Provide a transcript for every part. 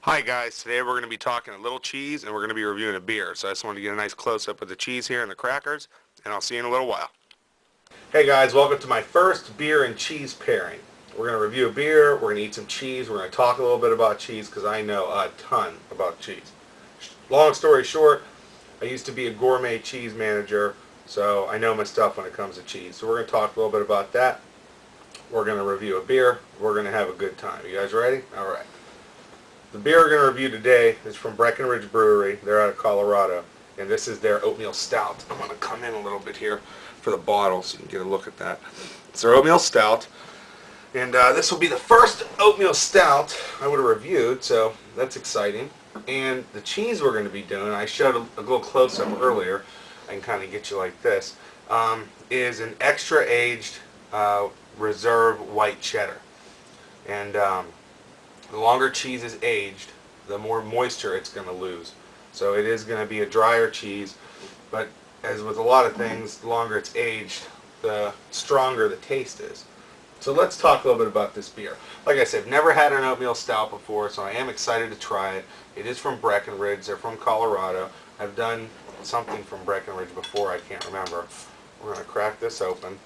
Hi guys, today we're going to be talking a little cheese and we're going to be reviewing a beer. So I just wanted to get a nice close-up of the cheese here and the crackers, and I'll see you in a little while. Hey guys, welcome to my first beer and cheese pairing. We're going to review a beer, we're going to eat some cheese, we're going to talk a little bit about cheese because I know a ton about cheese. Long story short, I used to be a gourmet cheese manager, so I know my stuff when it comes to cheese. So we're going to talk a little bit about that. We're going to review a beer, we're going to have a good time. You guys ready? Alright. The beer we're going to review today is from Breckenridge Brewery. They're out of Colorado, and this is their oatmeal stout. I'm going to come in a little bit here for the bottle so you can get a look at that. It's their oatmeal stout, and this will be the first oatmeal stout I would have reviewed, so that's exciting. And the cheese we're going to be doing, I showed a little close-up earlier, I can kind of get you like this, is an extra aged reserve white cheddar. And the longer cheese is aged, the more moisture it's going to lose. So it is going to be a drier cheese, but as with a lot of things, the longer it's aged, the stronger the taste is. So let's talk a little bit about this beer. Like I said, never had an oatmeal stout before, so I am excited to try it. It is from Breckenridge. They're from Colorado. I've done something from Breckenridge before, I can't remember. We're going to crack this open,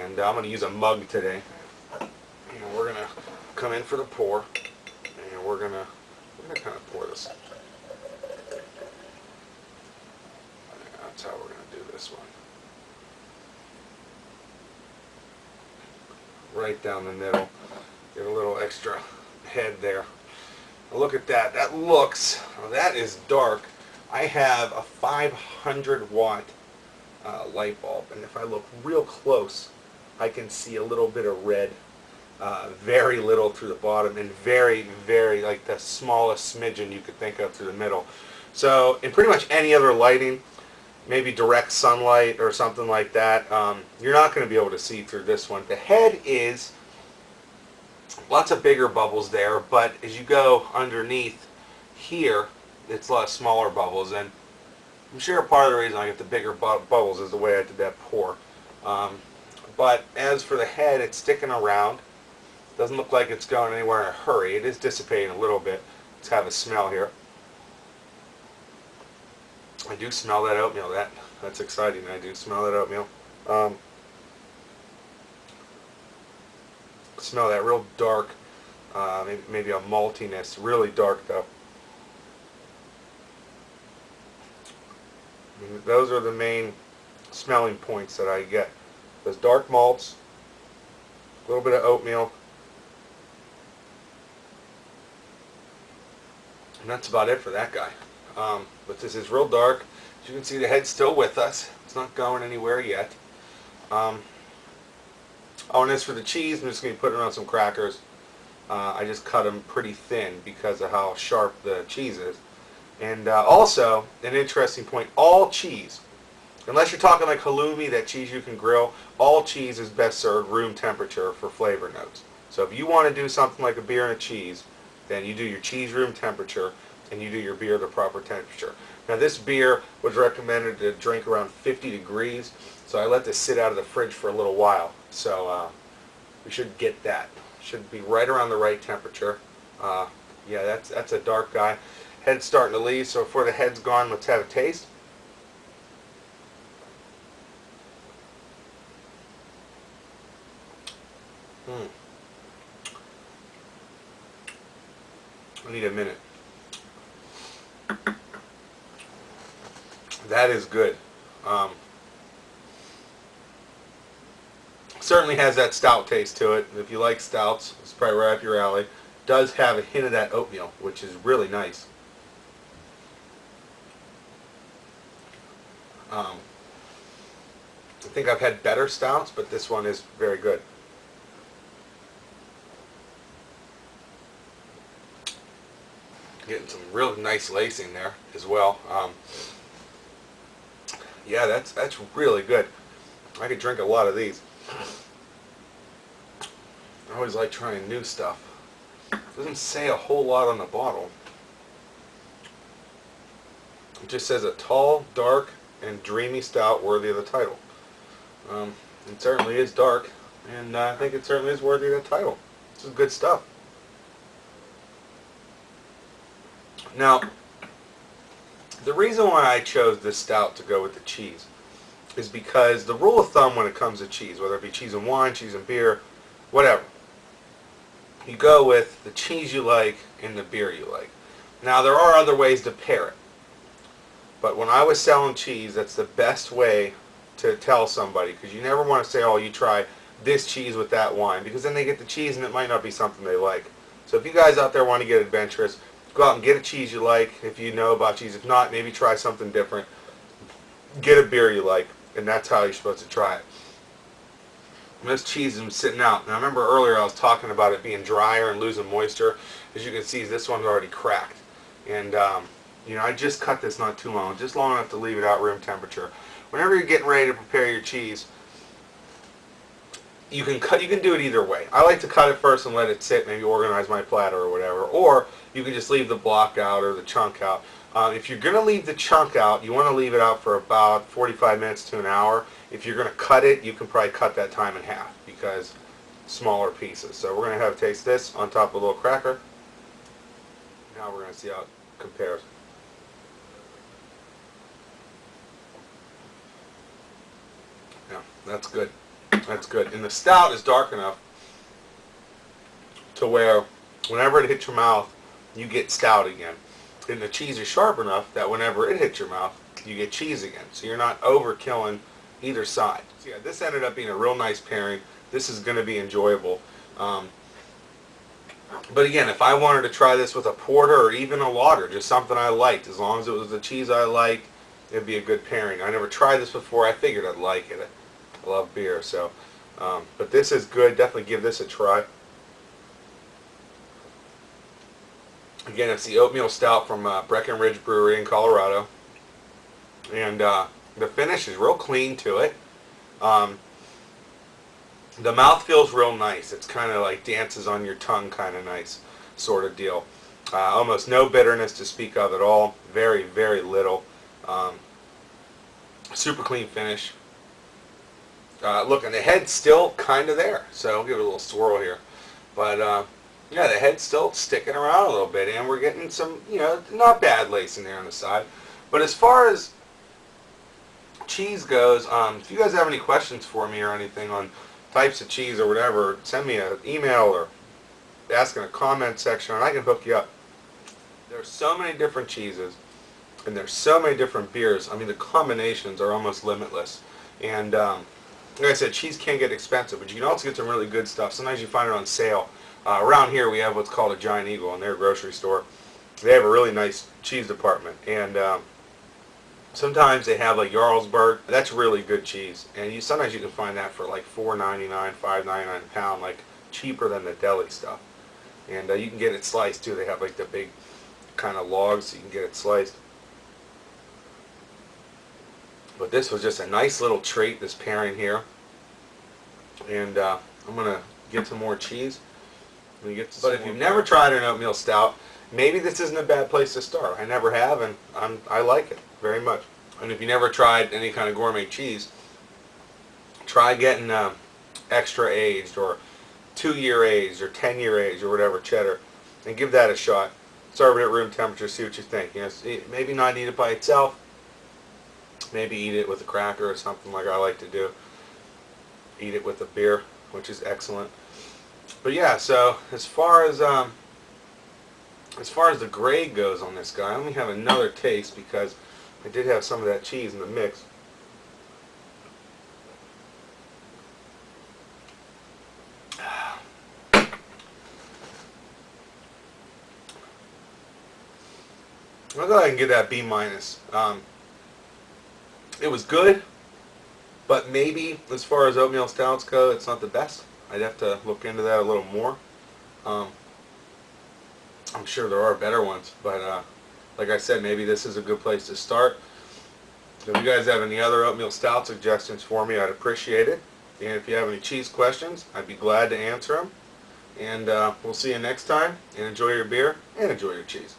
and I'm going to use a mug today. And we're going to come in for the pour, and we're gonna kind of pour this. That's how we're gonna do this one. Right down the middle. Get a little extra head there. Now look at that. That looks. Well, that is dark. I have a 500 watt light bulb, and if I look real close, I can see a little bit of red. Very little through the bottom, and very, very, like the smallest smidgen you could think of through the middle. So in pretty much any other lighting, maybe direct sunlight or something like that, you're not going to be able to see through this one. The head is lots of bigger bubbles there, but as you go underneath here, it's a lot of smaller bubbles, and I'm sure part of the reason I get the bigger bubbles is the way I did that pour. But as for the head, it's sticking around. Doesn't look like it's going anywhere in a hurry. It is dissipating a little bit. Let's have a smell here. I do smell that oatmeal. That's exciting. I do smell that oatmeal. Smell that real dark, maybe a maltiness. Really dark though. And those are the main smelling points that I get. Those dark malts, a little bit of oatmeal. And that's about it for that guy. But this is real dark. As you can see, the head's still with us. It's not going anywhere yet. Oh, and as for the cheese, I'm just going to be putting on some crackers. I just cut them pretty thin because of how sharp the cheese is. And also, an interesting point, all cheese, unless you're talking like halloumi, that cheese you can grill, all cheese is best served room temperature for flavor notes. So if you want to do something like a beer and a cheese, then you do your cheese room temperature and you do your beer the proper temperature. Now this beer was recommended to drink around 50 degrees, so I let this sit out of the fridge for a little while. So we should get that. Should be right around the right temperature. Yeah, that's a dark guy. Head's starting to leave, so before the head's gone, let's have a taste. I need a minute. That is good. Certainly has that stout taste to it. If you like stouts, it's probably right up your alley. Does have a hint of that oatmeal, which is really nice. I think I've had better stouts, but this one is very good. Getting some real nice lacing there as well. Yeah, that's really good. I could drink a lot of these. I always like trying new stuff. It doesn't say a whole lot on the bottle. It just says a tall, dark, and dreamy stout worthy of the title. It certainly is dark, and I think it certainly is worthy of the title. This is good stuff. Now, the reason why I chose this stout to go with the cheese is because the rule of thumb when it comes to cheese, whether it be cheese and wine, cheese and beer, whatever, you go with the cheese you like and the beer you like. Now, there are other ways to pair it. But when I was selling cheese, that's the best way to tell somebody, because you never want to say, oh, you try this cheese with that wine, because then they get the cheese and it might not be something they like. So if you guys out there want to get adventurous, go out and get a cheese you like if you know about cheese. If not, maybe try something different. Get a beer you like, and that's how you're supposed to try it. And this cheese is sitting out. Now, I remember earlier I was talking about it being drier and losing moisture. As you can see, this one's already cracked. And, you know, I just cut this not too long, just long enough to leave it out room temperature. Whenever you're getting ready to prepare your cheese, you can do it either way. I like to cut it first and let it sit, maybe organize my platter or whatever. Or you can just leave the block out or the chunk out. If you're going to leave the chunk out, you want to leave it out for about 45 minutes to an hour. If you're going to cut it, you can probably cut that time in half because smaller pieces. So we're going to have a taste of this on top of a little cracker. Now we're going to see how it compares. Yeah, that's good. That's good. And the stout is dark enough to where whenever it hits your mouth, you get stout again. And the cheese is sharp enough that whenever it hits your mouth, you get cheese again. So you're not overkilling either side. So yeah, this ended up being a real nice pairing. This is going to be enjoyable. But again, if I wanted to try this with a porter or even a lager, just something I liked, as long as it was the cheese I liked, it'd be a good pairing. I never tried this before. I figured I'd like it. I love beer, so. But this is good. Definitely give this a try. Again, it's the Oatmeal Stout from Breckenridge Brewery in Colorado. And the finish is real clean to it. The mouth feels real nice. It's kind of like dances on your tongue kind of nice sort of deal. Almost no bitterness to speak of at all. Very, very little. Super clean finish. Look, and the head's still kind of there. So I'll give it a little swirl here. But yeah, the head's still sticking around a little bit. And we're getting some, you know, not bad lacing there on the side. But as far as cheese goes, if you guys have any questions for me or anything on types of cheese or whatever, send me an email or ask in a comment section and I can hook you up. There's so many different cheeses and there's so many different beers. I mean, the combinations are almost limitless. And like I said, cheese can get expensive, but you can also get some really good stuff. Sometimes you find it on sale. Around here we have what's called a Giant Eagle in their grocery store. They have a really nice cheese department, and sometimes they have like Jarlsberg. That's really good cheese, and sometimes you can find that for like $4.99, $5.99 a pound, like cheaper than the deli stuff. And you can get it sliced too. They have like the big kind of logs, so you can get it sliced. But this was just a nice little treat, this pairing here. And I'm gonna get some more cheese. But if you've never tried an oatmeal stout, maybe this isn't a bad place to start. I never have, and I like it very much. And if you never tried any kind of gourmet cheese, try getting extra aged or 2-year aged or 10-year aged or whatever cheddar, and give that a shot. Serve it at room temperature, see what you think. You know, maybe not eat it by itself. Maybe eat it with a cracker or something like I like to do. Eat it with a beer, which is excellent. But yeah, so as far as the grade goes on this guy, let me have another taste because I did have some of that cheese in the mix. I'll go ahead and give that B-. It was good, but maybe as far as oatmeal stouts go, it's not the best. I'd have to look into that a little more. I'm sure there are better ones, but like I said, maybe this is a good place to start. If you guys have any other oatmeal stout suggestions for me, I'd appreciate it. And if you have any cheese questions, I'd be glad to answer them. And we'll see you next time, and enjoy your beer and enjoy your cheese.